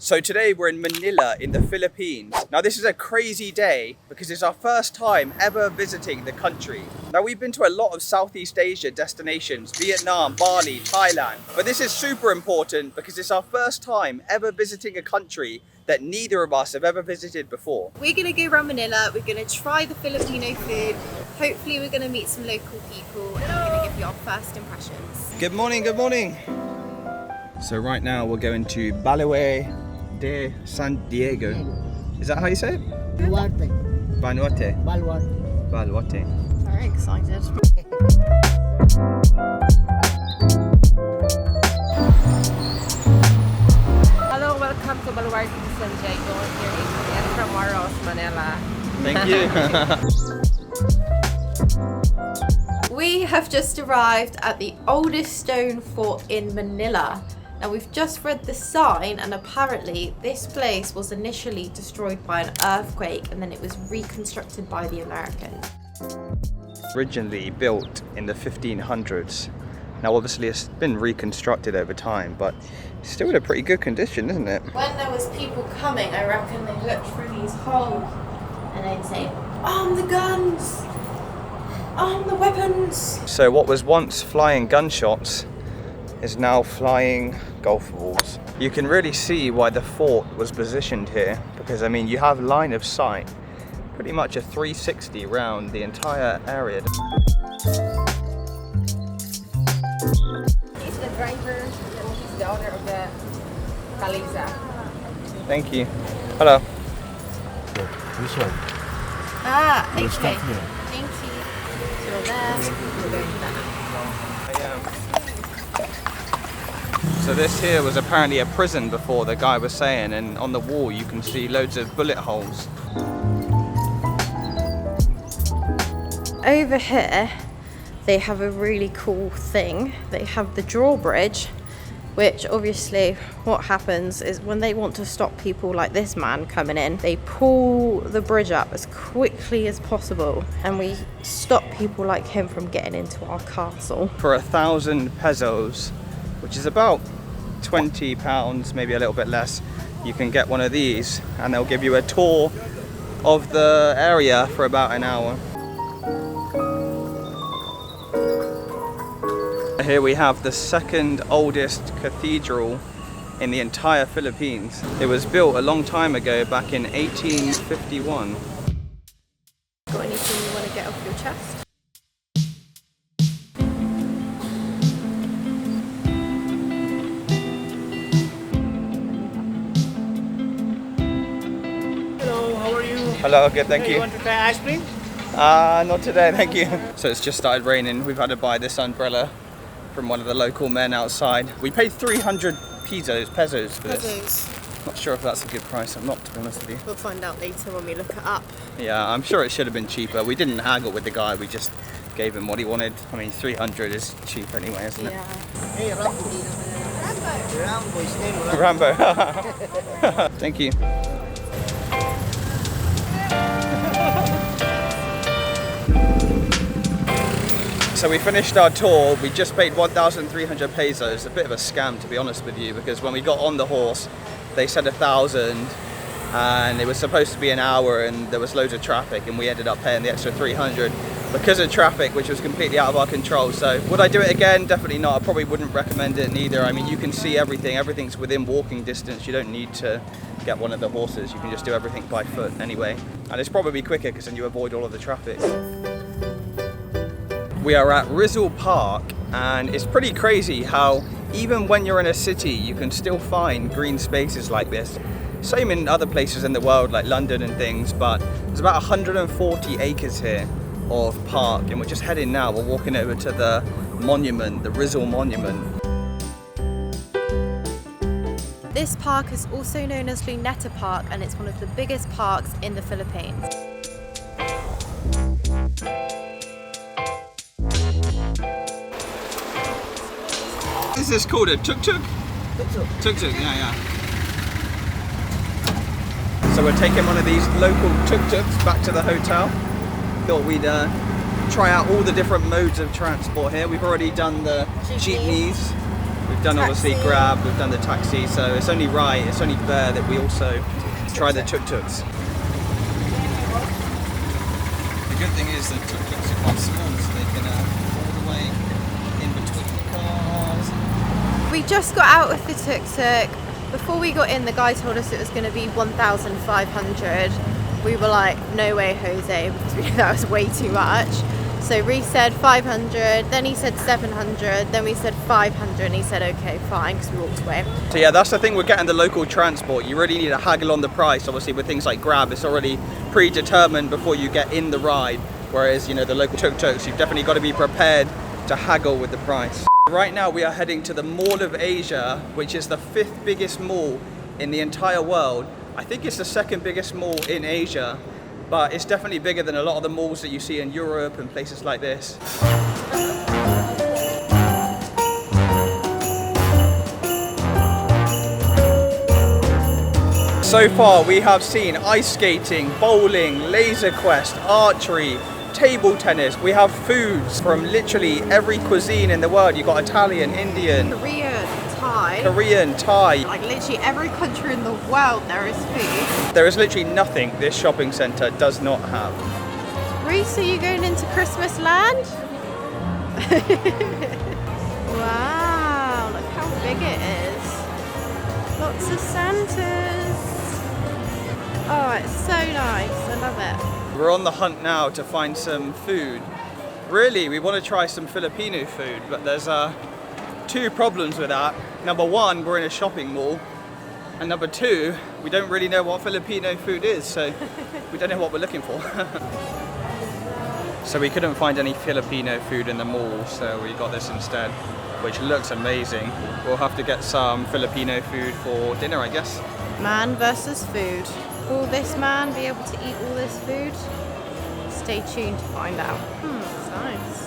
So today we're in Manila in the Philippines. Now this is a crazy day because it's our first time ever visiting the country. Now we've been to a lot of Southeast Asia destinations, Vietnam, Bali, Thailand. But this is super important because it's our first time ever visiting a country that neither of us have ever visited before. We're gonna go around Manila, we're gonna try the Filipino food. Hopefully we're gonna meet some local people and we're gonna give you our first impressions. Good morning, good morning. So right now we're going to Balué de San Diego. Is that how you say it? Baluarte. Vanuatu. Baluarte. Vanuatu. Very excited. Hello, welcome to Baluarte de San Diego here in Intramuros, Manila. Thank you. We have just arrived at the oldest stone fort in Manila. Now we've just read the sign and apparently this place was initially destroyed by an earthquake and then it was reconstructed by the Americans. Originally built in the 1500s. Now obviously it's been reconstructed over time, but it's still in a pretty good condition, isn't it? When there was people coming, I reckon they looked through these holes and they'd say, "Arm the guns! Arm the weapons!" So what was once flying gunshots is now flying golf balls. You can really see why the fort was positioned here, because I mean you have line of sight, pretty much a 360 around the entire area. He's the driver and he's the owner of the Caliza. Thank you. Hello. This one. Ah, okay. You start here. Thank you. So there, we're going to that. So this here was apparently a prison before, the guy was saying, and on the wall you can see loads of bullet holes. Over here, they have a really cool thing. They have the drawbridge, which obviously what happens is when they want to stop people like this man coming in, they pull the bridge up as quickly as possible and we stop people like him from getting into our castle. For 1,000 pesos, which is about £20, maybe a little bit less, you can get one of these and they'll give you a tour of the area for about an hour. Here we have the second oldest cathedral in the entire Philippines. It was built a long time ago, back in 1851. Got anything you want to get off your chest? Hello, how are you? Hello, good, thank You you. want to try ice cream? Not today, thank you. So it's just started raining. We've had to buy this umbrella from one of the local men outside. We paid 300 pesos for this. Pesos. Not sure if that's a good price. I'm not, to be honest with you. We'll find out later when we look it up. Yeah, I'm sure it should have been cheaper. We didn't haggle with the guy. We just gave him what he wanted. I mean, 300 is cheap anyway, isn't it? Yeah. Hey, Rambo. Rambo is name Rambo. Thank you. So we finished our tour. We just paid 1,300 pesos. A bit of a scam, to be honest with you, because when we got on the horse, they said 1,000 and it was supposed to be an hour and there was loads of traffic and we ended up paying the extra 300 because of traffic, which was completely out of our control. So would I do it again? Definitely not. I probably wouldn't recommend it neither. I mean, you can see everything. Everything's within walking distance. You don't need to get one of the horses. You can just do everything by foot anyway. And it's probably quicker because then you avoid all of the traffic. We are at Rizal Park and it's pretty crazy how even when you're in a city you can still find green spaces like this. Same in other places in the world like London and things, but there's about 140 acres here of park and we're just heading now. We're walking over to the monument, the Rizal Monument. This park is also known as Luneta Park and it's one of the biggest parks in the Philippines. Is this called a Tuk Tuk? Tuk Tuk, yeah. So we're taking one of these local Tuk Tuks back to the hotel. Thought we'd try out all the different modes of transport here. We've already done the jeepneys. We've done obviously Grab, we've done the taxi, so it's only right, it's only fair that we also try the tuk-tuks. The good thing is that tuk-tuks are quite small, so they can all the way in between the cars. We just got out with the tuk-tuk. Before we got in, the guy told us it was going to be 1,500. We were like, no way, Jose, because we knew that was way too much. So Reece said 500, then he said 700, then we said 500, and he said, okay, fine, because we walked away. So yeah, that's the thing with getting the local transport. You really need to haggle on the price. Obviously with things like Grab, it's already predetermined before you get in the ride. Whereas, you know, the local tuk-tuks, you've definitely got to be prepared to haggle with the price. Right now we are heading to the Mall of Asia, which is the 5th biggest mall in the entire world. I think it's the 2nd biggest mall in Asia. But it's definitely bigger than a lot of the malls that you see in Europe and places like this. So far we have seen ice skating, bowling, laser quest, archery, table tennis. We have foods from literally every cuisine in the world. You've got Italian, Indian, Korean, Thai. Like literally every country in the world there is food. There is literally nothing this shopping centre does not have. Reece, are you going into Christmas land? Wow, look how big it is. Lots of Santas. Oh, it's so nice. I love it. We're on the hunt now to find some food. Really, we want to try some Filipino food, but there's 2 problems with that. Number 1, we're in a shopping mall. And number 2, we don't really know what Filipino food is, so we don't know what we're looking for. So we couldn't find any Filipino food in the mall, so we got this instead, which looks amazing. We'll have to get some Filipino food for dinner, I guess. Man versus food. Will this man be able to eat all this food? Stay tuned to find out. It's nice.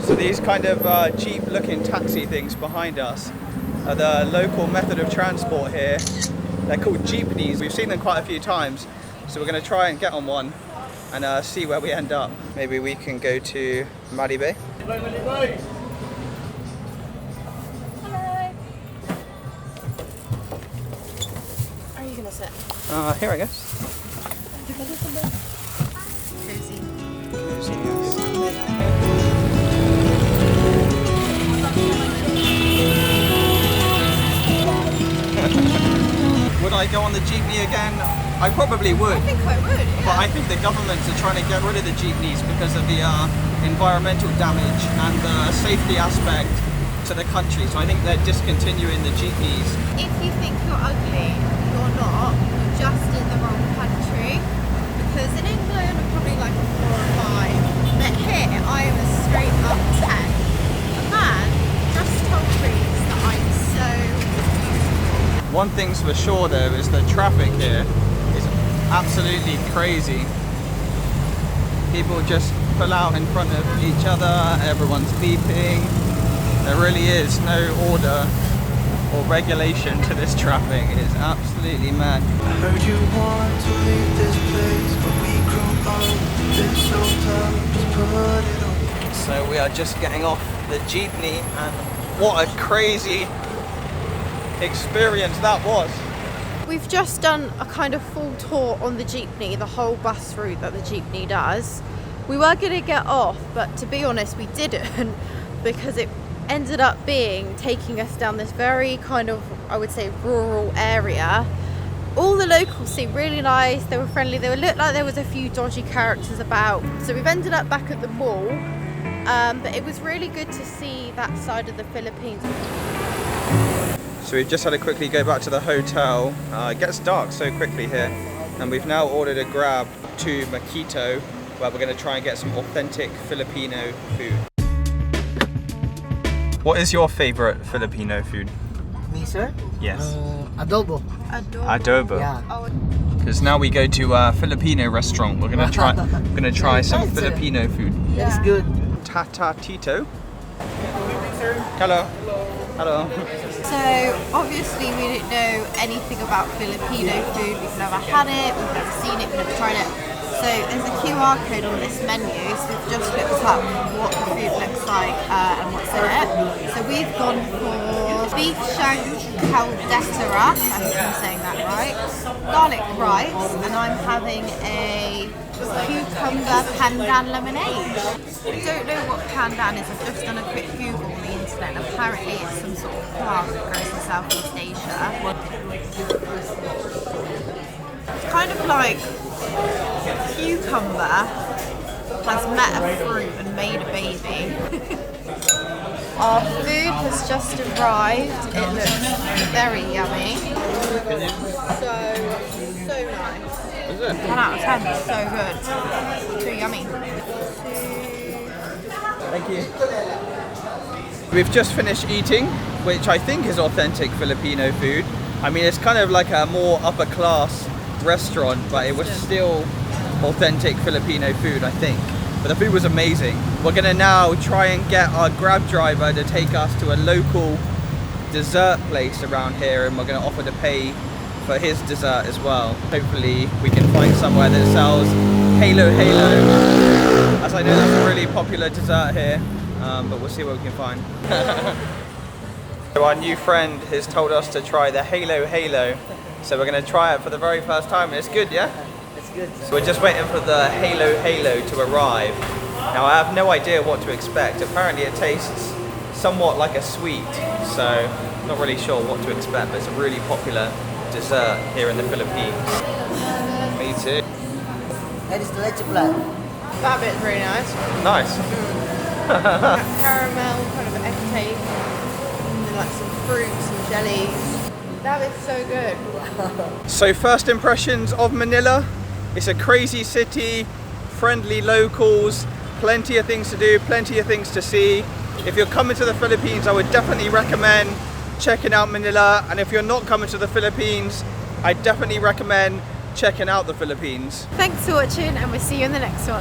So these kind of Jeep looking taxi things behind us are the local method of transport here. They're called Jeepneys. We've seen them quite a few times, so we're going to try and get on one and see where we end up. Maybe we can go to Maribe. Hello. Are you going to sit? Here I guess. Cozy. Cozy, yes. Would I go on the Jeepney again? I probably would. I think I would, yeah. But I think the governments are trying to get rid of the Jeepneys because of the environmental damage and the safety aspect to the country. So I think they're discontinuing the Jeepneys. If you think you're ugly, you're not. You're just in the wrong country. Because in England, I'm probably like a 4 or 5. But here, I am a straight up 10. A man just told Reece that I'm so beautiful. One thing's for sure though is the traffic here is absolutely crazy. People just pull out in front of each other, everyone's beeping. There really is no order or regulation to this traffic. It is absolutely mad. I heard you want to leave this place, but we grew up. It's so tough, just put it on. So we are just getting off the Jeepney, and what a crazy experience that was. We've just done a kind of full tour on the Jeepney, the whole bus route that the Jeepney does. We were going to get off, but to be honest, we didn't because it ended up taking us down this very kind of, I would say, rural area. All the locals seemed really nice, they were friendly, they looked like there was a few dodgy characters about. So we've ended up back at the mall, but it was really good to see that side of the Philippines. So we've just had to quickly go back to the hotel. It gets dark so quickly here, and we've now ordered a Grab to Makito, where we're going to try and get some authentic Filipino food. What is your favourite Filipino food? Me, sir? Yes. Adobo. Adobo. Yeah. Because now we go to a Filipino restaurant. We're gonna try some Filipino food. Yeah. That's good. Tata Tito. Hello. Hello. So obviously we don't know anything about Filipino food. We've never had it, we've never seen it, we've never tried it. So there's a QR code on this menu, so we've just looked up what the food looks like and what's in it. So we've gone for beef shank caldera, I hope I'm saying that right, garlic rice, and I'm having a cucumber pandan lemonade. I don't know what pandan is, I've just done a quick Google on the internet, and apparently it's some sort of plant that grows in Southeast Asia. It's kind of like cucumber has met a fruit and made a baby. Our food has just arrived. It looks very yummy. So nice. Is it? 10 out of 10. So good. Too yummy. Thank you. We've just finished eating, which I think is authentic Filipino food. I mean, it's kind of like a more upper class restaurant, but it was still authentic Filipino food, I think. But the food was amazing. We're gonna now try and get our Grab driver to take us to a local dessert place around here, and we're gonna offer to pay for his dessert as well. Hopefully we can find somewhere that sells Halo, as I know that's a really popular dessert here, but we'll see what we can find. So our new friend has told us to try the Halo, so we're gonna try it for the very first time, and it's good, yeah? It's good. So we're just waiting for the Halo to arrive. Now I have no idea what to expect. Apparently it tastes somewhat like a sweet, so I'm not really sure what to expect, but it's a really popular dessert here in the Philippines. Me too. That is the leche plan. That bit's really nice. Nice. That caramel kind of egg taste, and then like some fruits and jellies. That is so good. So first impressions of Manila. It's a crazy city, friendly locals, plenty of things to do, plenty of things to see. If you're coming to the Philippines, I would definitely recommend checking out Manila. And if you're not coming to the Philippines, I definitely recommend checking out the Philippines. Thanks for watching, and we'll see you in the next one.